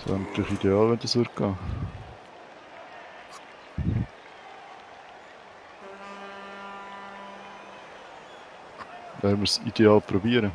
Das wäre natürlich ideal, wenn das würde gehen. Wenn wir es ideal probieren.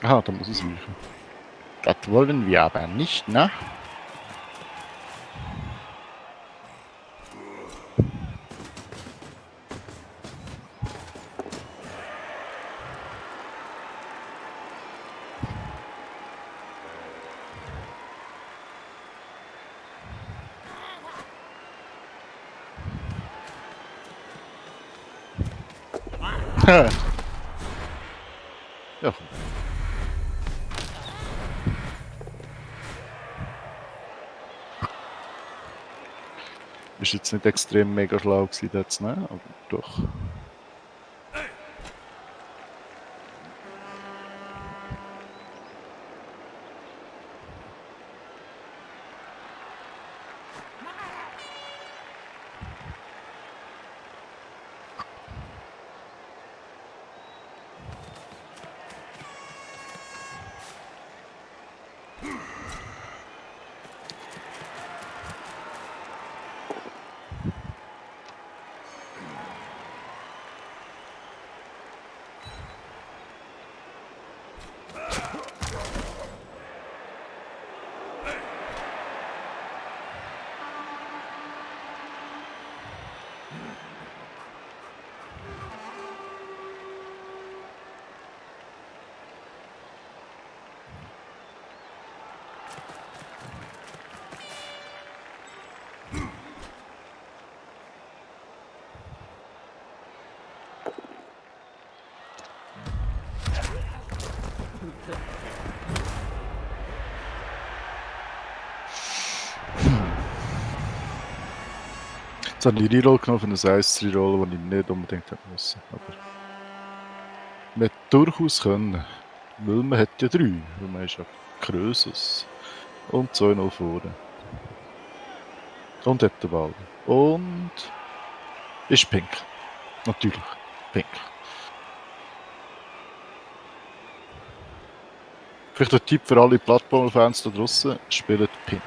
Aha, da muss es reichen. Das wollen wir aber nicht, ne? Ja. Ist jetzt nicht extrem mega schlau gewesen, das, ne? Aber doch. Jetzt habe ich Reroll genommen für ein 1 Reroll, das ich nicht unbedingt hätte müssen. Aber man hätte durchaus können. Weil man hat ja 3. Weil man ist ja Krösus. Und 2-0 vorne. Und hat den Ball. Und ist pink. Natürlich. Pink. Vielleicht ein Tipp für alle Bloodborne-Fans da draussen: spielt pink.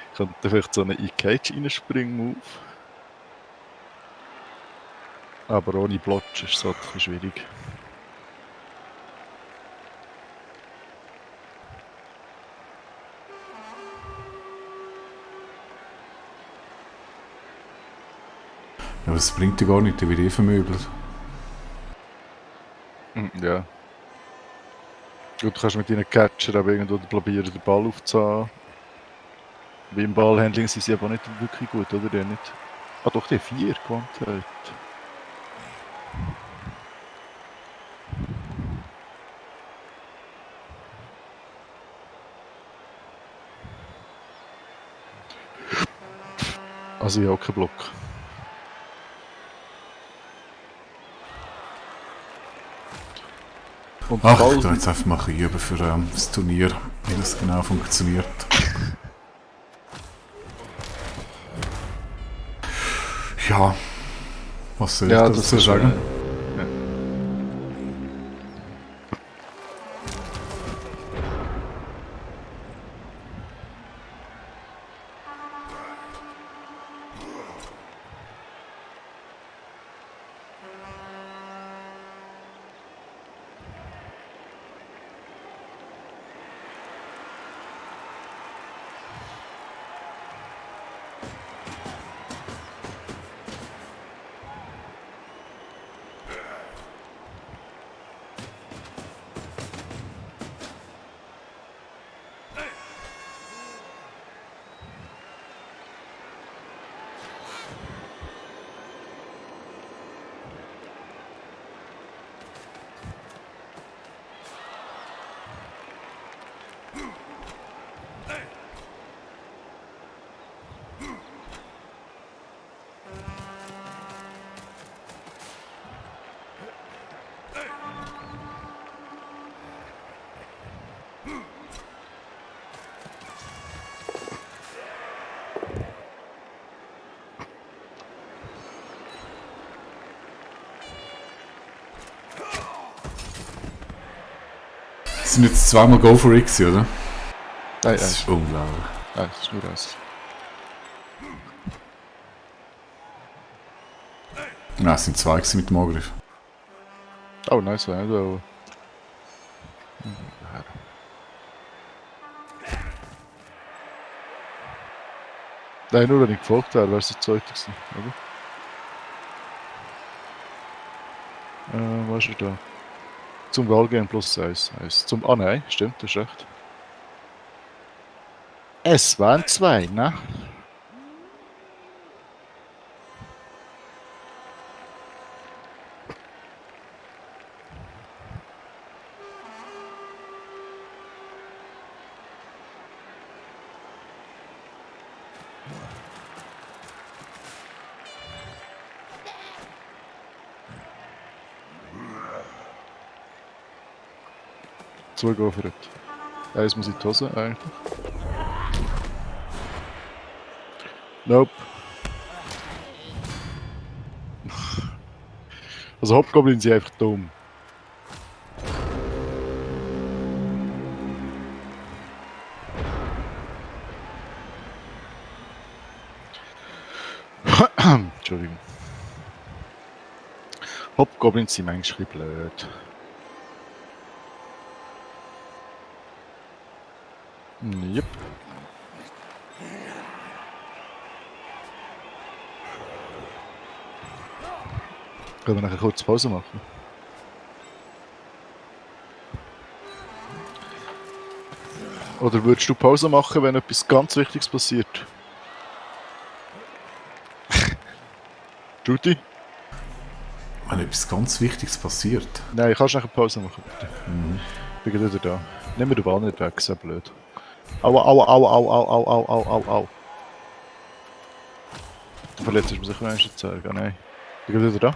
Ich könnte vielleicht so einen E-Cage reinspringen auf. Aber ohne Blotch ist es halt ein bisschen schwierig. Ja, aber es bringt ja gar nicht, der wird eh vermöbelt. Ja. Gut, du kannst mit deinen Catcher aber irgendwo probieren, den Ball aufzuhaben. Wie im Ballhandling sind sie aber nicht wirklich gut, oder? Die nicht. Ah doch, die 4 gewonnen. Also ja, kein Block. Und Ach, Ball ich tu jetzt einfach mal üben für das Turnier, wie das genau funktioniert. Ja, was soll ich ja, dazu das ist, sagen? ja. sind jetzt zweimal Go for X, oder? Nein, Das nein, ist unglaublich. nein, das ist nur eins. Nein, es sind zwei gewesen mit dem Angriff. Oh, nice, ja, da. Nein, nur wenn ich gefolgt wäre, wäre es der zweite gewesen, oder? Was ist da? Zum Goal gehen plus 1. Zum. Ah, nein, stimmt, das ist recht. Es waren 2, ne? Zwei Goal für it. Eins muss in die Hose, eigentlich. Nope. Also Hobgoblins sind einfach dumm. Entschuldigung. Hobgoblins sind manchmal ein bisschen blöd. Yep. Können wir nachher kurz Pause machen? Oder würdest du Pause machen, wenn etwas ganz Wichtiges passiert? Judy? Wenn etwas ganz Wichtiges passiert. Nein, kannst du nachher Pause machen, bitte. Ich bin wieder da. Nimm mir den Ball nicht weg, ist ja blöd. Aua, aua, aua, aua, aua, aua, aua, aua, aua, au. Du verletzt mich sicher noch zeigen. Nein. Ich bin wieder da.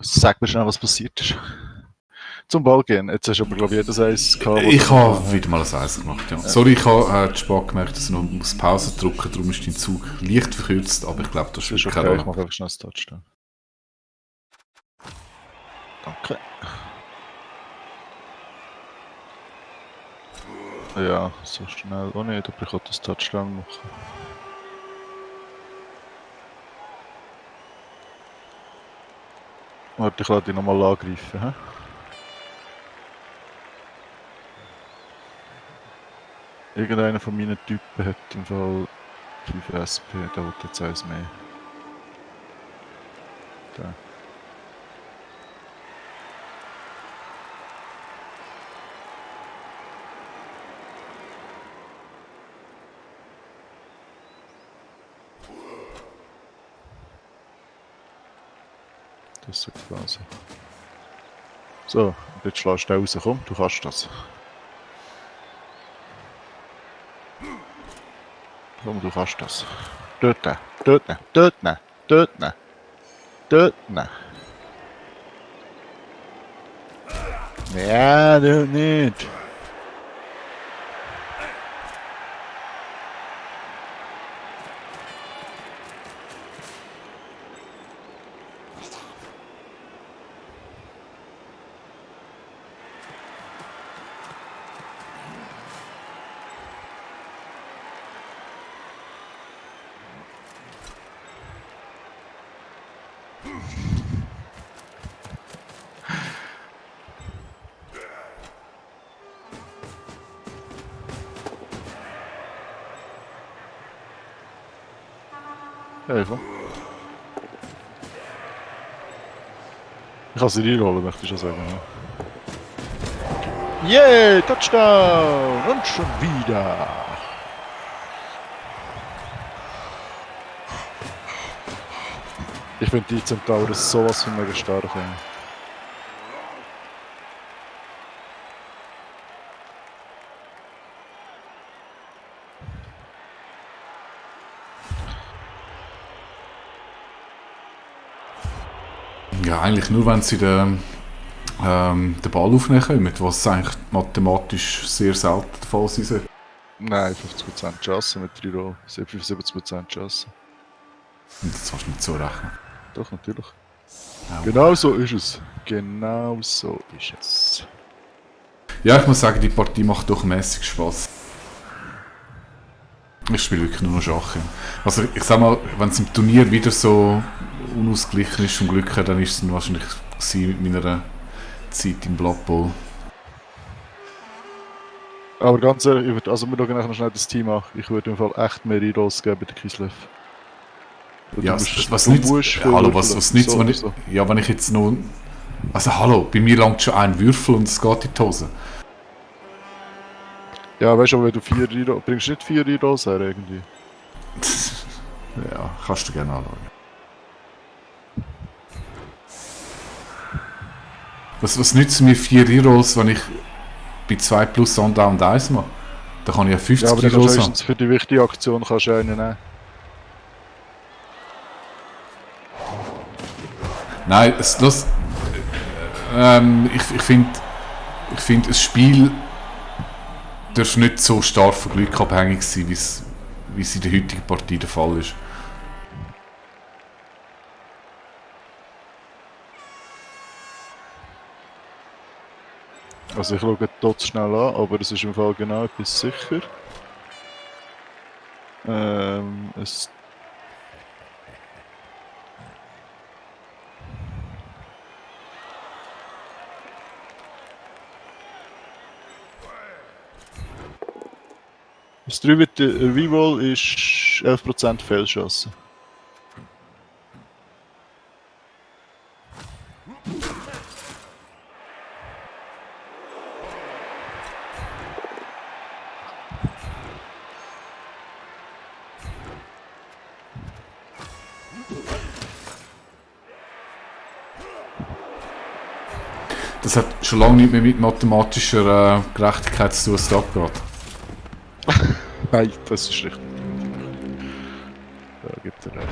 Sag mir schnell, was passiert ist. Zum Ball gehen. Jetzt hast du aber, glaube ich, jedes Eis gehabt. Ich habe wieder mal ein Eis gemacht, ja. Sorry, ich habe spät gemerkt, dass ich noch Pause drücken muss, darum ist dein Zug leicht verkürzt, aber ich glaube, das Das ist spielt keine okay, ich Rolle. mache einfach schnell das Touchdown. Danke. Ja, so schnell auch nicht, aber ich kann das Touchdown machen. Warte, ich lasse dich nochmal angreifen. He? Irgendeiner von meinen Typen hat im Fall 5 SP, der hat jetzt eins mehr. Da. Das ist quasi. So, und jetzt schlägst du raus, komm, du kannst das. Komm, du kannst das. Dort, dort, dort, dort, dort. Ja, dort nicht. Ja, komm. Ich kann sie reinrollen, möchte ich schon sagen. Ja. Yeah, Touchdown! Und schon wieder! Ich finde die Zentauren sowas von mega stark. Ja. Ja, eigentlich nur, wenn sie den Ball aufnehmen können, was eigentlich mathematisch sehr selten der Fall ist. Nein, 50% Chance mit 3 Roll. 75% Chance. Und das kannst du nicht so rechnen. Doch, natürlich. Ja. Genau so ist es. Genau so ist es. Ja, ich muss sagen, die Partie macht doch mäßig Spaß. Ich spiele wirklich nur noch Schach. Ja. Also ich sag mal, wenn es im Turnier wieder so unausgeglichen ist vom Glück her, dann ist es dann wahrscheinlich mit meiner Zeit im Blood Bowl. Aber ganz ehrlich, wir schauen nachher noch schnell das Team an. Ich würde im Fall echt mehr Rerolls geben bei der Kislev. Ja, was nicht... Hallo, was nicht... So, wenn ich, so. ja, wenn ich jetzt noch... Also hallo, bei mir langt schon ein Würfel und es geht in die Hose. Ja, weißt du, wenn du 4 Rerolls... Bringst du nicht 4 Rerolls her irgendwie? Ja, kannst du gerne anschauen. Was nützt mir 4 Rerolls, wenn ich bei 2 plus und 1 mache? Da kann ich ja 50 Ja, aber dann Rerolls kannst du haben. höchstens für die wichtige Aktion kannst du einen nehmen. Nein, ich finde, ein Spiel darf nicht so stark von Glück abhängig sein, wie es in der heutigen Partie der Fall ist. Also ich schaue dort schnell an, aber es ist im Fall genau etwas sicher. Es... Das 3 mit der Reroll ist 11% Fehlchance. Das hat schon lange nicht mehr mit mathematischer Gerechtigkeit zu tun, was da abgeht. Nein, das ist richtig. Da gibt er recht.